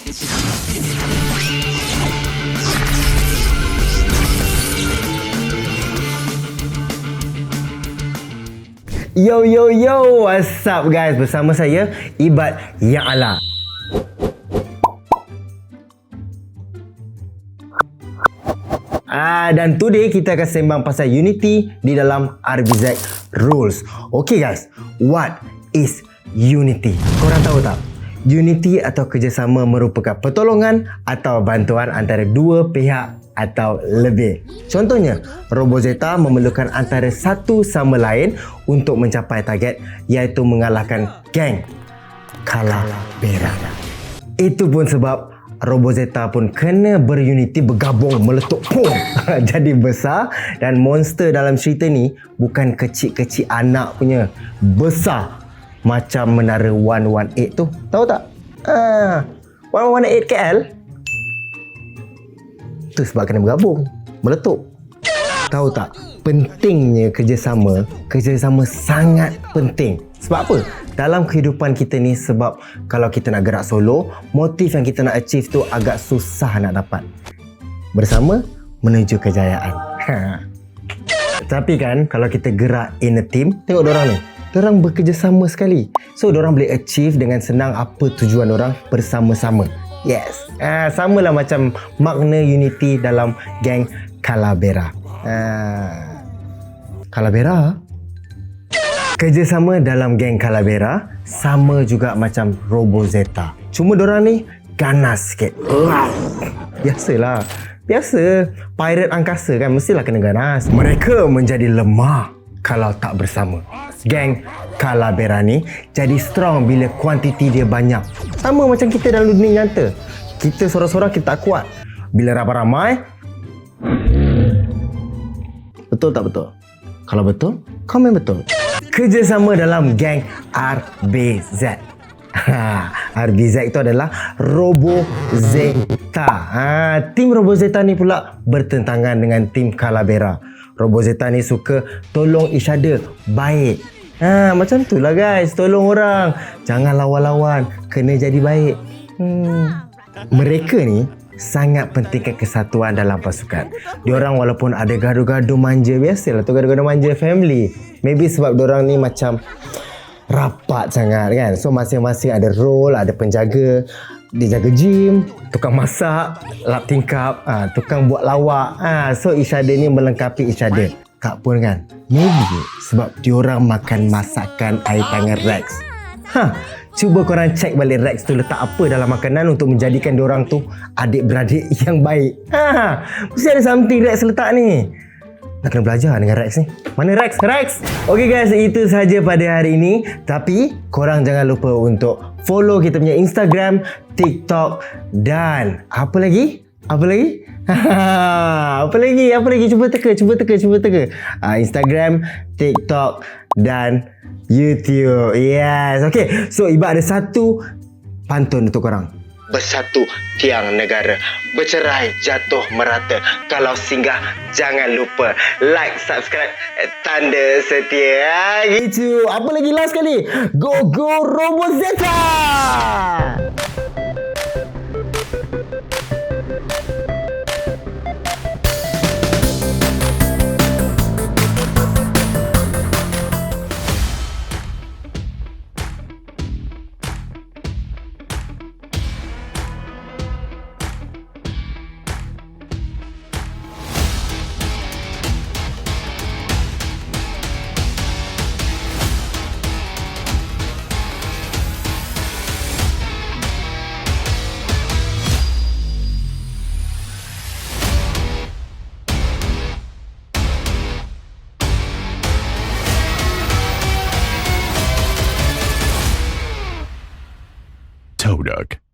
Yo yo yo, what's up guys? Bersama saya Ibad Ya Allah. Dan today kita akan sembang pasal unity di dalam RBZ rules. Okay guys, what is unity? Korang tahu tak? Unity atau kerjasama merupakan pertolongan atau bantuan antara dua pihak atau lebih. Contohnya, Robozeta memerlukan antara satu sama lain untuk mencapai target, iaitu mengalahkan geng Calavera. Itu pun sebab Robozeta pun kena berunity, bergabung, meletup, pum, jadi besar. Dan monster dalam cerita ni bukan kecil-kecil anak punya, besar macam menara 118 tu. Tahu tak? 118 KL tu sebab kena bergabung, meletup. Tahu tak? Pentingnya kerjasama. Kerjasama sangat penting. Sebab apa? Dalam kehidupan kita ni, sebab kalau kita nak gerak solo, motif yang kita nak achieve tu agak susah nak dapat. Bersama menuju kejayaan. Tapi kan, kalau kita gerak in a team, tengok dorang ni. Dorang bekerjasama sekali. So, dorang boleh achieve dengan senang apa tujuan dorang bersama-sama. Yes. Samalah macam makna unity dalam geng Calavera. Calavera? Kerjasama dalam geng Calavera sama juga macam Robozeta. Cuma dorang ni ganas sikit. Biasalah. Biasa. Pirate angkasa kan mestilah kena ganas. Mereka menjadi lemah kalau tak bersama. Geng Calavera ni jadi strong bila kuantiti dia banyak. Sama macam kita dalam dunia nyata. Kita sorang-sorang kita tak kuat. Bila ramai-ramai, betul tak betul? Kalau betul, komen betul. Kerjasama dalam geng RBZ. RBZ itu adalah Robozeta. Tim Robozeta ni pula bertentangan dengan tim Calavera. Robozeta ni suka tolong each other, baik. Macam tu lah guys, tolong orang. Jangan lawan-lawan, kena jadi baik. Mereka ni sangat pentingkan kesatuan dalam pasukan. Diorang walaupun ada gaduh-gaduh manja, biasalah tu gaduh-gaduh manja family. Maybe sebab diorang ni macam rapat sangat kan. So masing-masing ada role, ada penjaga. Dia jaga gym, tukang masak, lap tingkap, tukang buat lawak. So each other ni melengkapi each other. Tak pun kan, maybe sebab diorang makan masakan air tangan Rex. Cuba korang cek balik Rex tu letak apa dalam makanan untuk menjadikan diorang tu adik-beradik yang baik. Mesti ada something Rex letak ni. Nak kena belajar dengan Rex ni. Mana Rex? Rex! Okay guys, itu sahaja pada hari ini. Tapi korang jangan lupa untuk follow kita punya Instagram, TikTok dan apa lagi? Apa lagi? Apa lagi? Cuba teka. Instagram, TikTok dan YouTube. Yes. Okay. So, Ibad ada satu pantun untuk korang. Bersatu tiang negara, bercerai jatuh merata. Kalau singgah jangan lupa like, subscribe, tanda setia. Gitu. Apa lagi last kali? Go Robozeta! Todak.